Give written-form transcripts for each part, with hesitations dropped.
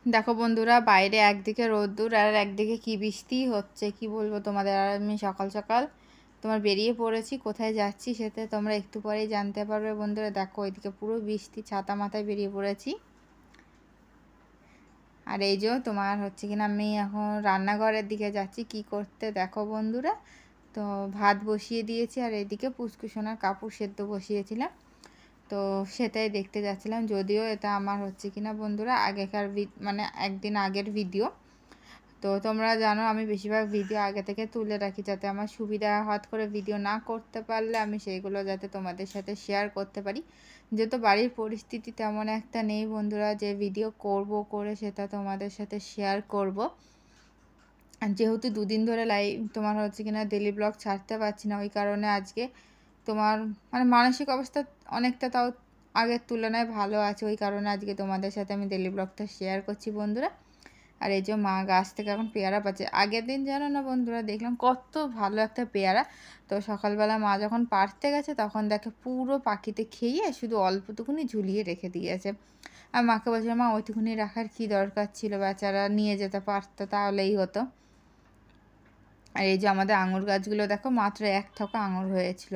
দেখো বন্ধুরা, বাইরে একদিকে রোদ্দুর আর একদিকে কি বৃষ্টি হচ্ছে, কি বলবো তোমাদের। আর আমি সকাল সকাল তোমার বেরিয়ে পড়েছি, কোথায় যাচ্ছি সেটা তোমরা একটু পরেই জানতে পারবে বন্ধুরা। দেখো ওইদিকে পুরো বৃষ্টি, ছাতা মাথায় বেরিয়ে পড়েছি। আর এই যে তোমার হচ্ছে কিনা আমি এখন রান্নাঘরের দিকে যাচ্ছি কি করতে, দেখো বন্ধুরা। তো ভাত বসিয়ে দিয়েছি আর এইদিকে পুচকুসোনার কাপড় সেদ্ধ বসিয়েছিলাম, তো সেটাই দেখতে যাচ্ছিলাম। যদিও এটা আমার হচ্ছে কিনা বন্ধুরা আগেকার মানে একদিন আগের ভিডিও। তো তোমরা জানো আমি বেশিরভাগ ভিডিও আগে থেকে তুলে রাখি, যাতে আমার সুবিধা হঠাৎ করে ভিডিও না করতে পারলে আমি সেইগুলো যাতে তোমাদের সাথে শেয়ার করতে পারি। যেহেতু বাড়ির পরিস্থিতি তেমন একটা নেই বন্ধুরা যে ভিডিও করে সেটা তোমাদের সাথে শেয়ার করব। আর যেহেতু দুদিন ধরে লাইভ তোমার হচ্ছে কিনা ডেলি ব্লগ ছাড়তে পারছি না, ওই কারণে আজকে তোমার মানে মানসিক অবস্থা অনেকটা তাও আগের তুলনায় ভালো আছে, ওই কারণে আজকে তোমাদের সাথে আমি ডেলি ব্লগটা শেয়ার করছি বন্ধুরা। আর এই যে মা গাছ থেকে এখন পেয়ারা পাচ্ছে। আগের দিন জানো না বন্ধুরা, দেখলাম কত ভালো একটা পেয়ারা। তো সকালবেলা মা যখন পাড়তে গেছে তখন দেখে পুরো পাখিতে খেয়ে শুধু অল্পটুকুনি ঝুলিয়ে রেখে দিয়েছে। আর মাকে বলছিলাম, মা ওইটুকুনি রাখার কি দরকার ছিল, বেচারা নিয়ে যেতে পারতো তাহলেই হতো। আর এই যে আমাদের আঙুর গাছগুলো দেখো মাত্র এক থোকা আঙুর হয়েছিল।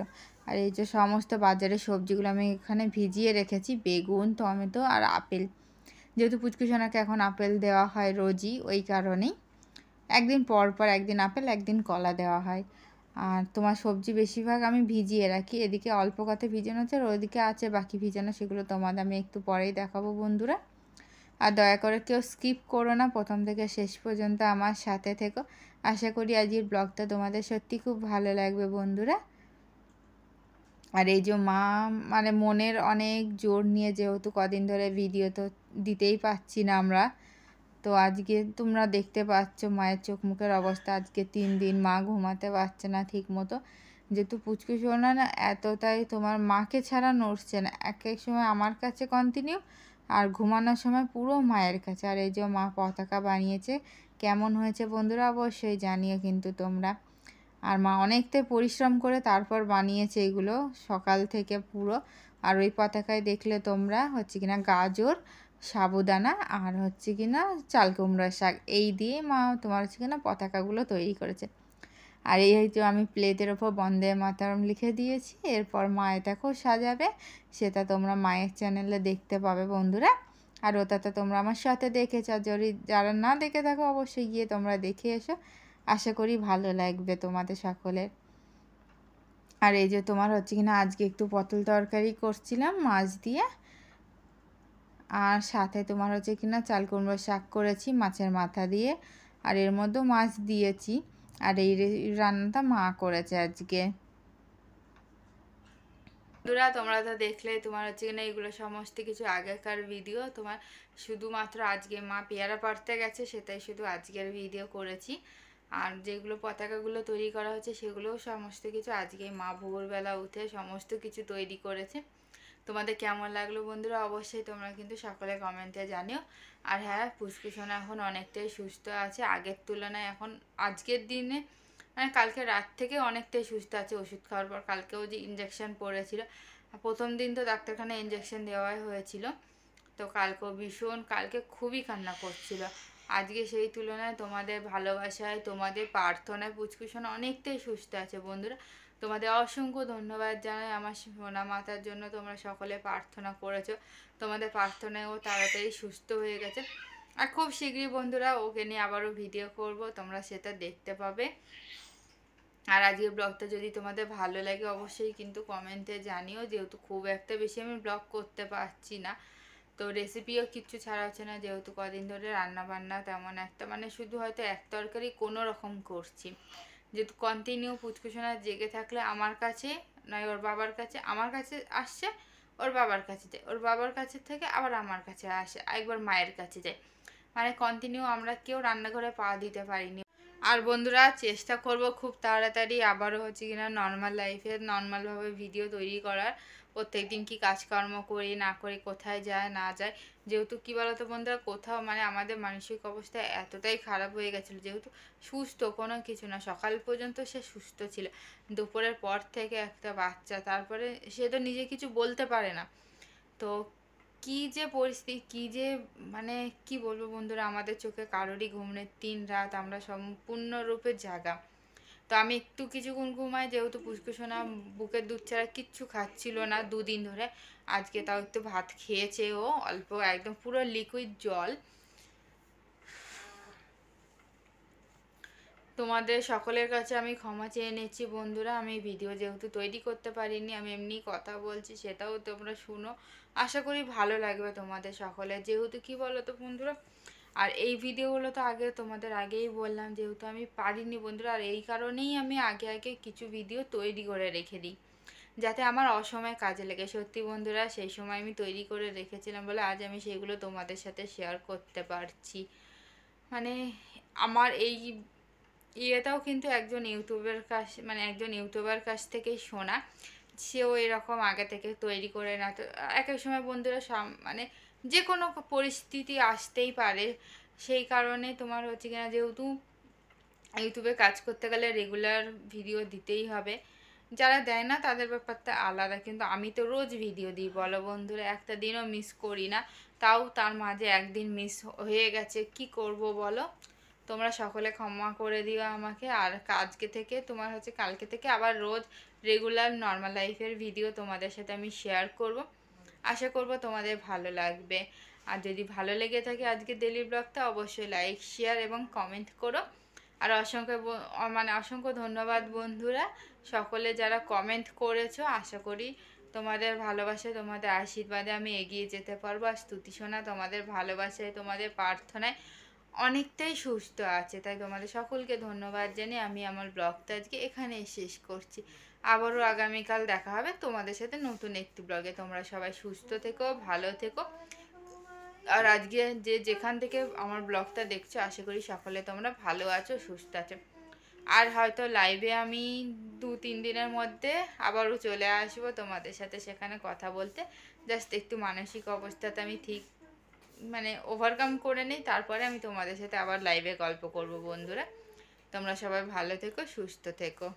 আর এই যে সমস্ত বাজারের সবজিগুলো আমি এখানে ভিজিয়ে রেখেছি, বেগুন, টমেটো আর আপেল। যেহেতু পুচকুসোনাকে এখন আপেল দেওয়া হয় রোজই, ওই কারণেই একদিন পর পর একদিন আপেল একদিন কলা দেওয়া হয়। আর তোমার সবজি বেশিরভাগ আমি ভিজিয়ে রাখি, এদিকে অল্প কথা ভিজানো আছে আর ওইদিকে আছে বাকি ভিজানো, সেগুলো তোমাদের আমি একটু পরেই দেখাবো বন্ধুরা। আর দয়া করে কেউ স্কিপ করো না, প্রথম থেকে শেষ পর্যন্ত আমার সাথে থেকো। আশা করি আজকের ব্লগটা তোমাদের সত্যি খুব ভালো লাগবে বন্ধুরা। আর এই যে মা মানে মনের অনেক জোর নিয়ে, যেহেতু কদিন ধরে ভিডিও তো দিতেই পাচ্ছি না আমরা, তো আজকে তোমরা দেখতে পাচ্ছ মায়ের চোখ মুখের অবস্থা। আজকে 3 দিন মা ঘুমাতে পারছে না ঠিক মতো, যেহেতু পুচকুসোনা না এতটাই তোমার মাকে ছাড়া নড়ছে না, এক এক সময় আমার কাছে কন্টিনিউ আর ঘুমানোর সময় পুরো মায়ের কাছে। আর এই যে মা পতাকা বানিয়েছে, কেমন হয়েছে বন্ধুরা অবশ্যই জানিও কিন্তু তোমরা। আর মা অনেকটাই পরিশ্রম করে তারপর বানিয়েছে এগুলো সকাল থেকে পুরো। আর ওই পতাকায় দেখলে তোমরা হচ্ছে কিনা গাজর, সাবুদানা আর হচ্ছে কিনা চাল কুমড়ার শাক, এই দিয়ে মা তোমার হচ্ছে কিনা পতাকাগুলো তৈরি করেছে। আর এই হয়তো আমি প্লেটের ওপর বন্দে মাতরম লিখে দিয়েছি, এরপর মা এটাকেও সাজাবে, সেটা তোমরা মায়ের চ্যানেলে দেখতে পাবে বন্ধুরা। আর ওটাতে তোমরা আমার সাথে দেখেছো, আর যদি যারা না দেখে থাকো অবশ্যই গিয়ে তোমরা দেখে এসো, আশা করি ভালো লাগবে তোমাদের সকলের। আর এই যে তোমার হচ্ছে কিনা আজকে একটু পটল তরকারি করছিলাম মাছ দিয়ে, আর সাথে তোমার হচ্ছে কিনা চাল কুমড়োর শাক করেছি মাছের মাথা দিয়ে, আর এর মধ্যেও মাছ দিয়েছি। আর এই রান্নাটা মা করেছে আজকে। বন্ধুরা তোমরা তো দেখলে, তোমার হচ্ছে কিনা এগুলো সমস্ত কিছু আগেকার ভিডিও। তোমার শুধুমাত্র আজকে মা পেয়ারা পাড়তে গেছে সেটাই শুধু আজকের ভিডিও করেছি। আর যেগুলো পতাকাগুলো তৈরি করা হচ্ছে সেগুলোও সমস্ত কিছু আজকে মা ভোরবেলা উঠে সমস্ত কিছু তৈরি করেছে। তোমাদের কেমন লাগলো বন্ধুরা অবশ্যই তোমরা কিন্তু সকলে কমেন্টে জানিও। আর হ্যাঁ, পুচকুসোনা এখন অনেকটাই সুস্থ আছে আগের তুলনায়। এখন আজকের দিনে মানে কালকে রাত থেকে অনেকটাই সুস্থ আছে ওষুধ খাওয়ার পর। কালকেও যে ইঞ্জেকশন পড়েছিল, প্রথম দিন তো ডাক্তারখানায় ইঞ্জেকশন দেওয়াই হয়েছিল, তো কালকে খুবই কান্না করছিল। আজকে সেই তুলনায় তোমাদের ভালোবাসায়, তোমাদের প্রার্থনায় পুচকুসোনা অনেকটাই সুস্থ আছে বন্ধুরা। তোমাদের অসংখ্য ধন্যবাদ জানাই আমার সোনা মাতার জন্য, তোমরা সকলে প্রার্থনা করেছো, তোমাদের প্রার্থনায় ও তাড়াতাড়ি সুস্থ হয়ে গেছে। আর খুব শীঘ্রই বন্ধুরা ওকে নিয়ে আবারও ভিডিও করব, তোমরা সেটা দেখতে পাবে। আর আজকের ব্লগটা যদি তোমাদের ভালো লাগে অবশ্যই কিন্তু কমেন্টে জানিও, যেহেতু খুব একটা বেশি আমি ব্লগ করতে পারছি না, তো রেসিপিও কিচ্ছু ছাড়া হচ্ছে না, যেহেতু কদিন ধরে রান্না বান্না তেমন একটা মানে শুধু হয়তো এক তরকারি কোনো রকম করছি। যেহেতু কন্টিনিউ পুচকুসোনা জেগে থাকলে আমার কাছে নয় ওর বাবার কাছে, আমার কাছে আসছে, ওর বাবার কাছে যায়, ওর বাবার কাছে থেকে আবার আমার কাছে আসে, একবার মায়ের কাছে যায়, মানে কন্টিনিউ আমরা কেউ রান্নাঘরে পা দিতে পারিনি। আর বন্ধুরা চেষ্টা করব খুব তাড়াতাড়ি আবারও হচ্ছে কিনা নর্মাল লাইফে নর্মালভাবে ভিডিও তৈরি করার। প্রত্যেকদিন কি কাজকর্ম করি না করি, কোথায় যায় না যায়, যেহেতু কী বলতো বন্ধুরা, কোথাও মানে আমাদের মানসিক অবস্থা এতটাই খারাপ হয়ে গেছিলো, যেহেতু সুস্থ কোনো কিছু না, সকাল পর্যন্ত সে সুস্থ ছিল, দুপুরের পর থেকে একটা বাচ্চা, তারপরে সে তো নিজে কিছু বলতে পারে না, তো কি যে পরিস্থিতি, কি যে মানে কি বলবো বন্ধুরা, আমাদের চোখে কারোরই ঘুম নেই, 3 রাত আমরা সম্পূর্ণরূপে জাগা। তো আমি একটু কিছুক্ষণ ঘুমাই, যেহেতু পুষ্কুসোনা বুকের দুধ ছাড়া কিচ্ছু খাচ্ছিল না 2 দিন ধরে। আজকে তাও একটু ভাত খেয়েছে ও, অল্প, একদম পুরো লিকুইড জল। তোমাদের সকলের কাছে আমি ক্ষমা চেয়ে নিচ্ছি বন্ধুরা, আমি ভিডিও যেহেতু তৈরি করতে পারিনি, আমি এমনি কথা বলছি, সেটাও তোমরা শুনো। আশা করি ভালো লাগবে তোমাদের সকলের। যেহেতু কি বলো তো বন্ধুরা, আর এই ভিডিওগুলো তো আগে তোমাদের আগেই বললাম, যেহেতু আমি পারিনি বন্ধুরা, আর এই কারণেই আমি আগে আগে কিছু ভিডিও তৈরি করে রেখে দিই, যাতে আমার অসময়ে কাজে লাগে। সত্যি বন্ধুরা, সেই সময় আমি তৈরি করে রেখেছিলাম বলে আজ আমি সেগুলো তোমাদের সাথে শেয়ার করতে পারছি। মানে আমার এই ইয়েটাও কিন্তু একজন ইউটিউবের কাছ, মানে একজন ইউটিউবার কাছ থেকেই শোনা। সেও এরকম আগে থেকে তৈরি করে না। তো এক এক সময় বন্ধুরা মানে যে কোনো পরিস্থিতি আসতেই পারে, সেই কারণে তোমার হচ্ছে কিনা, যেহেতু ইউটিউবে কাজ করতে গেলে রেগুলার ভিডিও দিতেই হবে। যারা দেয় না তাদের ব্যাপারটা আলাদা, কিন্তু আমি তো রোজ ভিডিও দিই বলো বন্ধুরা, একটা দিনও মিস করি না। তাও তার মাঝে একদিন মিস হয়ে গেছে, কি করব বলো। তোমরা সকলে ক্ষমা করে দিও আমাকে। আর আজকে থেকে তোমার হচ্ছে কালকে থেকে আবার রোজ রেগুলার নর্মাল লাইফের ভিডিও তোমাদের সাথে আমি শেয়ার করব। আশা করব তোমাদের ভালো লাগবে। আর যদি ভালো লেগে থাকে আজকে ডেলি ব্লগটা, অবশ্যই লাইক, শেয়ার এবং কমেন্ট করো। আর অসংখ্য ধন্যবাদ বন্ধুরা, সকলে যারা কমেন্ট করেছো। আশা করি তোমাদের ভালোবাসায়, তোমাদের আশীর্বাদে আমি এগিয়ে যেতে পারবো। আর স্তুতিসোনা তোমাদের ভালোবাসায়, তোমাদের প্রার্থনায় অনেকটাই সুস্থ আছে। তাই তোমাদের সকলকে ধন্যবাদ জানিয়ে আমি আমার ব্লগটা আজকে এখানেই শেষ করছি। আবারও আগামীকাল দেখা হবে তোমাদের সাথে নতুন একটি ব্লগে। তোমরা সবাই সুস্থ থেকো, ভালো থেকো। আর আজকে যেখান থেকে আমার ব্লগটা দেখছো, আশা করি সকলে তোমরা ভালো আছো, সুস্থ আছো। আর হয়তো লাইভে আমি 2-3 দিনের মধ্যে আবারও চলে আসবো তোমাদের সাথে সেখানে কথা বলতে। জাস্ট একটু মানসিক অবস্থাতে আমি ঠিক মানে ওভারকাম করে নিই, তারপরে আমি তোমাদের সাথে আবার লাইভে গল্প করব বন্ধুরা। তোমরা সবাই ভালো থেকো, সুস্থ থেকো।